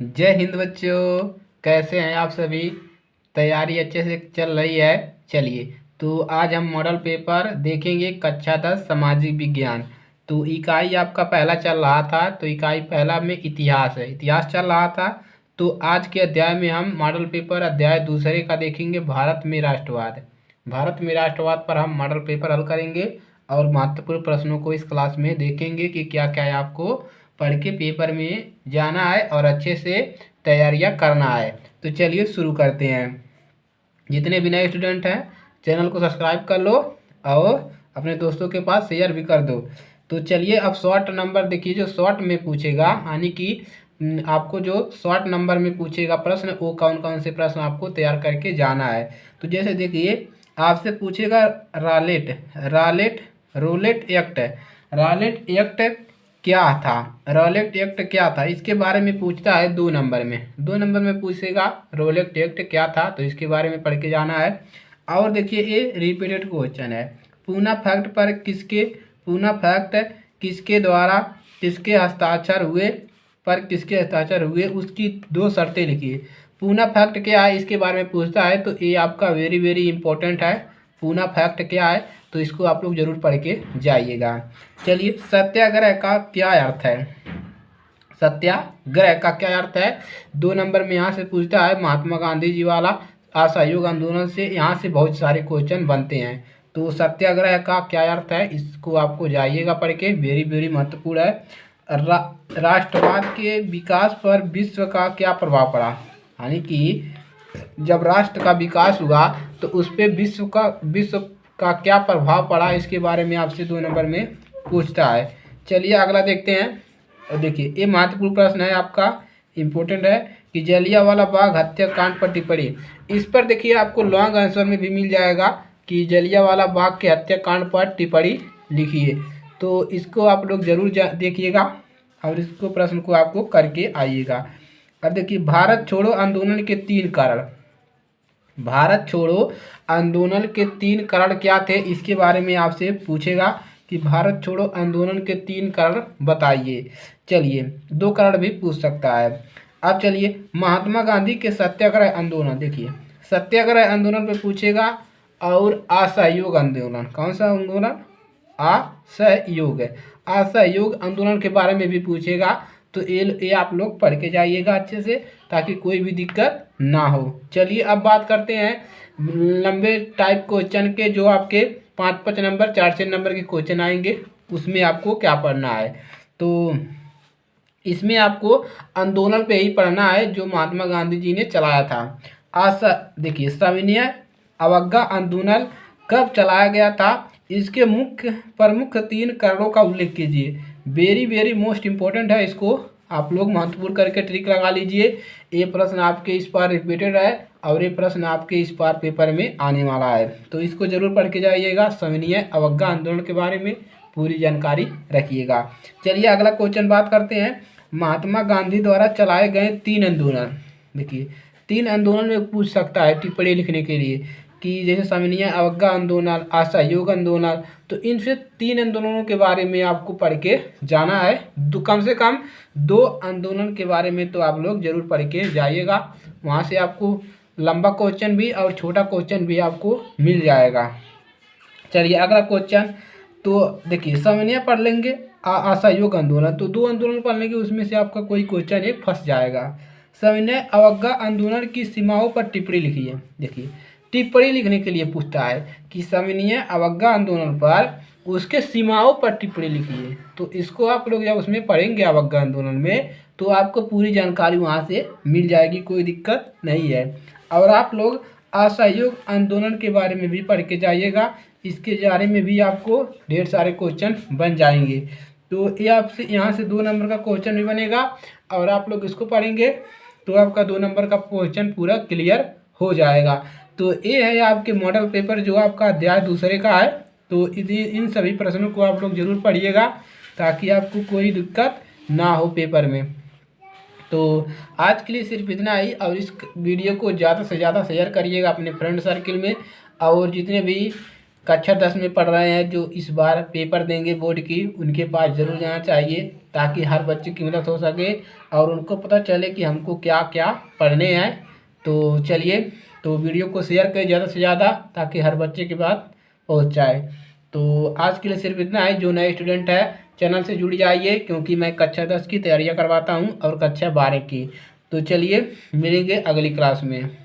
जय हिंद बच्चों। कैसे हैं आप सभी? तैयारी अच्छे से चल रही है? चलिए, तो आज हम मॉडल पेपर देखेंगे कक्षा 10 सामाजिक विज्ञान। तो इकाई आपका पहला चल रहा था, तो इकाई पहला में इतिहास है, इतिहास चल रहा था। तो आज के अध्याय में हम मॉडल पेपर अध्याय दूसरे का देखेंगे, भारत में राष्ट्रवाद। भारत में राष्ट्रवाद पर हम मॉडल पेपर हल करेंगे और महत्वपूर्ण प्रश्नों को इस क्लास में देखेंगे कि क्या क्या है आपको पढ़ के पेपर में जाना है और अच्छे से तैयारियां करना है। तो चलिए शुरू करते हैं। जितने भी नए स्टूडेंट हैं, चैनल को सब्सक्राइब कर लो और अपने दोस्तों के पास शेयर भी कर दो। तो चलिए, अब शॉर्ट नंबर देखिए, जो शॉर्ट में पूछेगा, यानी कि आपको जो शॉर्ट नंबर में पूछेगा प्रश्न, वो कौन कौन से प्रश्न आपको तैयार करके जाना है। तो जैसे देखिए, आपसे पूछेगा रालेट रालेट रोलेट एक्ट। रालेट एक्ट क्या था? रोलेट एक्ट क्या था, इसके बारे में पूछता है 2 नंबर में। 2 नंबर में पूछेगा रोलेट एक्ट क्या था, तो इसके बारे में पढ़ के जाना है। और देखिए, ये रिपीटेड क्वेश्चन है। पूना फैक्ट पर किसके पूना फैक्ट किसके द्वारा किसके हस्ताक्षर हुए पर किसके हस्ताक्षर हुए, उसकी 2 शर्तें लिखिए। पूना फैक्ट क्या है, इसके बारे में पूछता है, तो ये आपका वेरी वेरी इंपॉर्टेंट है। पूना फैक्ट क्या है, तो इसको आप लोग जरूर पढ़ के जाइएगा। चलिए, सत्याग्रह का क्या अर्थ है? सत्याग्रह का क्या अर्थ है? 2 नंबर में यहाँ से पूछता है, महात्मा गांधी जी वाला असहयोग आंदोलन से यहाँ से बहुत सारे क्वेश्चन बनते हैं। तो सत्याग्रह का क्या अर्थ है, इसको आपको जाइएगा पढ़ के, वेरी वेरी महत्वपूर्ण है। राष्ट्रवाद के विकास पर विश्व का क्या प्रभाव पड़ा, यानी कि जब राष्ट्र का विकास हुआ तो उस पर विश्व का क्या प्रभाव पड़ा, इसके बारे में आपसे 2 नंबर में पूछता है। चलिए अगला देखते हैं। देखिए, ये महत्वपूर्ण प्रश्न है आपका, इम्पोर्टेंट है कि जलियांवाला बाग हत्याकांड पर टिप्पणी। इस पर देखिए, आपको लॉन्ग आंसर में भी मिल जाएगा कि जलियांवाला बाग के हत्याकांड पर टिप्पणी लिखिए। तो इसको आप लोग जरूर देखिएगा और इसको प्रश्न को आपको करके आइएगा। अब देखिए, भारत छोड़ो आंदोलन के 3 कारण। भारत छोड़ो आंदोलन के 3 कारण क्या थे, इसके बारे में आपसे पूछेगा कि भारत छोड़ो आंदोलन के 3 कारण बताइए। चलिए, 2 कारण भी पूछ सकता है। अब चलिए, महात्मा गांधी के सत्याग्रह आंदोलन देखिए, सत्याग्रह आंदोलन पे पूछेगा। और असहयोग आंदोलन, कौन सा आंदोलन? असहयोग है। असहयोग आंदोलन के बारे में भी पूछेगा। तो ये आप लोग पढ़ के जाइएगा अच्छे से, ताकि कोई भी दिक्कत ना हो। चलिए, अब बात करते हैं लंबे टाइप क्वेश्चन के, जो आपके 5-5 नंबर 4-6 नंबर के क्वेश्चन आएंगे, उसमें आपको क्या पढ़ना है। तो इसमें आपको आंदोलन पे ही पढ़ना है जो महात्मा गांधी जी ने चलाया था। देखिए, सविनय अवज्ञा आंदोलन कब चलाया गया था, इसके मुख्य प्रमुख 3 कारणों का उल्लेख कीजिए। वेरी वेरी मोस्ट इम्पोर्टेंट है, इसको आप लोग महत्वपूर्ण करके ट्रिक लगा लीजिए। ये प्रश्न आपके इस बार रिपीटेड है और ये प्रश्न आपके इस बार पेपर में आने वाला है, तो इसको जरूर पढ़ के जाइएगा। सविनय अवज्ञा आंदोलन के बारे में पूरी जानकारी रखिएगा। चलिए अगला क्वेश्चन बात करते हैं, महात्मा गांधी द्वारा चलाए गए 3 आंदोलन। देखिए, 3 आंदोलन में पूछ सकता है टिप्पणी लिखने के लिए, कि जैसे सविनय अवज्ञा आंदोलन, असहयोग आंदोलन, तो इनसे 3 आंदोलनों के बारे में आपको पढ़ के जाना है। कम से कम 2 आंदोलन के बारे में तो आप लोग जरूर पढ़ के जाइएगा। वहाँ से आपको लंबा क्वेश्चन भी और छोटा क्वेश्चन भी आपको मिल जाएगा। चलिए अगला क्वेश्चन, तो देखिए, सविनय पढ़ लेंगे, असहयोग आंदोलन, तो 2 आंदोलन पढ़ लेंगे, उसमें से आपका कोई क्वेश्चन एक फंस जाएगा। सविनय अवज्ञा आंदोलन की सीमाओं पर टिप्पणी लिखिए। देखिए, टिप्पणी लिखने के लिए पूछता है कि सविनय अवज्ञा आंदोलन पर उसके सीमाओं पर टिप्पणी लिखिए। तो इसको आप लोग जब उसमें पढ़ेंगे अवज्ञा आंदोलन में, तो आपको पूरी जानकारी वहाँ से मिल जाएगी, कोई दिक्कत नहीं है। और आप लोग असहयोग आंदोलन के बारे में भी पढ़ के जाइएगा, इसके बारे में भी आपको ढेर सारे क्वेश्चन बन जाएंगे। तो ये आपसे यहाँ से 2 नंबर का क्वेश्चन भी बनेगा और आप लोग इसको पढ़ेंगे तो आपका 2 नंबर का क्वेश्चन पूरा क्लियर हो जाएगा। तो ये है आपके मॉडल पेपर, जो आपका अध्याय दूसरे का है। तो इन सभी प्रश्नों को आप लोग जरूर पढ़िएगा, ताकि आपको कोई दिक्कत ना हो पेपर में। तो आज के लिए सिर्फ इतना ही, और इस वीडियो को ज़्यादा से ज़्यादा शेयर करिएगा अपने फ्रेंड सर्किल में। और जितने भी कक्षा 10 में पढ़ रहे हैं, जो इस बार पेपर देंगे बोर्ड की, उनके पास ज़रूर जाना चाहिए, ताकि हर बच्चे की मदद हो सके और उनको पता चले कि हमको क्या क्या पढ़ने हैं। तो चलिए, तो वीडियो को शेयर करें ज़्यादा से ज़्यादा, ताकि हर बच्चे के पास पहुंच जाए। तो आज के लिए सिर्फ इतना है। जो नए स्टूडेंट है चैनल से जुड़ जाइए, क्योंकि मैं कक्षा 10 की तैयारियां करवाता हूं और कक्षा 12 की। तो चलिए, मिलेंगे अगली क्लास में।